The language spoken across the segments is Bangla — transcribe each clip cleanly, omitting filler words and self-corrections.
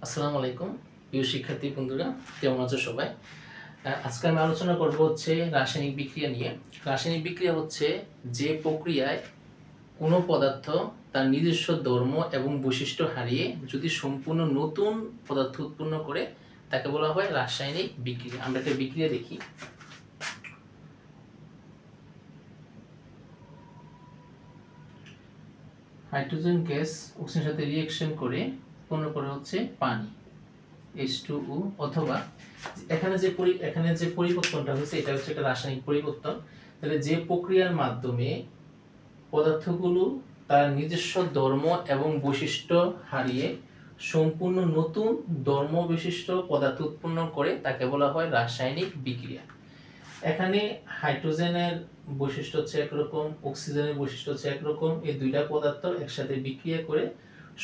আসসালামু আলাইকুম প্রিয় শিক্ষার্থী বন্ধুরা, কেমন আছো সবাই? আজকে আমি আলোচনা করব হচ্ছে রাসায়নিক বিক্রিয়া নিয়ে। রাসায়নিক বিক্রিয়া হচ্ছে যে প্রক্রিয়ায় কোনো পদার্থ তার নিজস্ব ধর্ম এবং বৈশিষ্ট্য হারিয়ে যদি সম্পূর্ণ নতুন পদার্থ উৎপন্ন করে তাকে বলা হয় রাসায়নিক বিক্রিয়া। আমরা একটা বিক্রিয়া দেখি। হাইড্রোজেন গ্যাস অক্সিজেনের সাথে রিঅ্যাকশন করে উৎপন্ন করে হচ্ছে পানি H2O, অথবা এখানে যে পরিবর্তনটা হয়েছে এটা হচ্ছে একটা রাসায়নিক পরিবর্তন। তাহলে যে প্রক্রিয়ার মাধ্যমে পদার্থগুলো তার নিজস্ব ধর্ম এবং বৈশিষ্ট্য হারিয়ে সম্পূর্ণ নতুন ধর্ম বিশিষ্ট পদার্থ উৎপন্ন করে তাকে বলা হয় রাসায়নিক বিক্রিয়া। এখানে হাইড্রোজেনের বৈশিষ্ট্য হচ্ছে একরকম, অক্সিজেনের বৈশিষ্ট্য হচ্ছে একরকম। এই দুইটা পদার্থ একসাথে বিক্রিয়া করে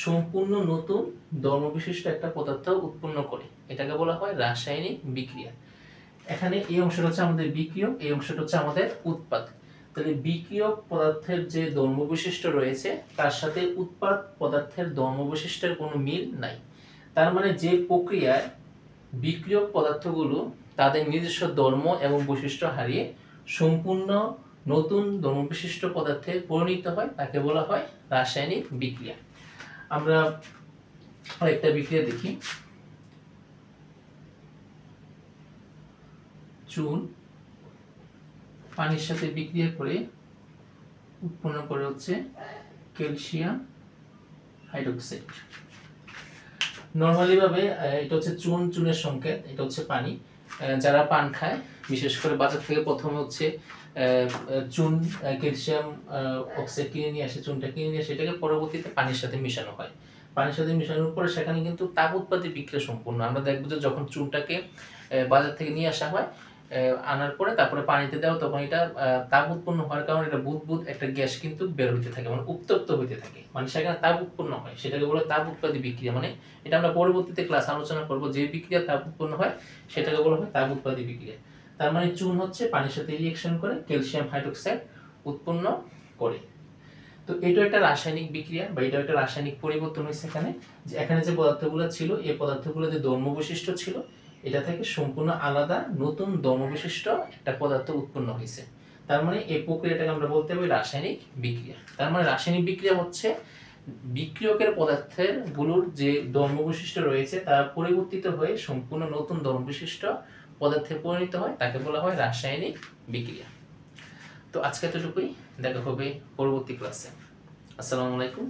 সম্পূর্ণ নতুন ধর্মবিশিষ্ট একটা পদার্থ উৎপন্ন করে, এটাকে বলা হয় রাসায়নিক বিক্রিয়া। এখানে এই অংশটা হচ্ছে আমাদের বিক্রিয়ক, এই অংশটা হচ্ছে আমাদের উৎপাদ। তাহলে বিক্রিয়ক পদার্থের যে ধর্মবৈশিষ্ট্য রয়েছে তার সাথে উৎপাদ পদার্থের ধর্মবৈশিষ্ট্যের কোনো মিল নাই। তার মানে যে প্রক্রিয়ায় বিক্রিয়ক পদার্থগুলো তাদের নিজস্ব ধর্ম এবং বৈশিষ্ট্য হারিয়ে সম্পূর্ণ নতুন ধর্মবিশিষ্ট পদার্থে পরিণত হয় তাকে বলা হয় রাসায়নিক বিক্রিয়া। আমরা আরেকটা বিক্রিয়া দেখি। চুন পানির সাথে বিক্রিয়া করে উৎপন্ন করে হচ্ছে ক্যালসিয়াম হাইড্রোক্সাইড। নরমালি ভাবে এটা হচ্ছে চুনের সংকেত, এটা হচ্ছে পানি। যারা পান খায় বিশেষ করে বাজার থেকে প্রথমে হচ্ছে চুন ক্যালসিয়াম অক্সাইড কিনে নিয়ে আসে, চুনটা কিনে নিয়ে আসে, এটাকে পরবর্তীতে পানির সাথে মিশানো হয়। পানির সাথে মিশানোর পরে সেখানে কিন্তু তাপ উৎপাদী বিক্রিয়া সম্পূর্ণ। আমরা দেখবো যে যখন চুনটাকে বাজার থেকে নিয়ে আসা হয়, আনার পরে তারপরে পানিতে দেওয়া, তখন এটা তাপ উৎপন্ন হওয়ার কারণে এটা বুদবুদ একটা গ্যাস কিন্তু বের হইতে থাকে, মানে উত্তপ্ত হইতে থাকে, মানে সেখানে তাপ উৎপন্ন হয়, সেটাকে বলে তাপ উৎপাদী বিক্রিয়া। মানে এটা আমরা পরবর্তীতে ক্লাস আলোচনা করব, যে বিক্রিয়া তাপ উৎপন্ন হয় সেটাকে বলা হয় তাপ উৎপাদী বিক্রিয়া। তার মানে চুন হচ্ছে পানির সাথে রিঅ্যাকশন করে ক্যালসিয়াম হাইড্রোক্সাইড উৎপন্ন করে। তো এটা একটা রাসায়নিক বিক্রিয়া বা এটা একটা রাসায়নিক পরিবর্তন হয়েছে এখানে। যে এখানে যে পদার্থগুলো ছিল, এই পদার্থগুলো যে ধর্ম বৈশিষ্ট্য ছিল এটা থেকে সম্পূর্ণ আলাদা নতুন ধর্ম বিশিষ্ট একটা পদার্থ উৎপন্ন হয়েছে। তার মানে এই প্রক্রিয়াটাকে আমরা বলতে পারি রাসায়নিক বিক্রিয়া। তার মানে রাসায়নিক বিক্রিয়া হচ্ছে বিক্রিয়কের পদার্থের গুলোর যে ধর্ম বৈশিষ্ট্য রয়েছে তা পরিবর্তিত হয়ে সম্পূর্ণ নতুন ধর্ম বিশিষ্ট পদার্থে পরিণত হয়, তাকে বলা হয় রাসায়নিক বিক্রিয়া। তো আজকে এতটুকুই, দেখা হবে পরবর্তী ক্লাসে। আসসালামু আলাইকুম।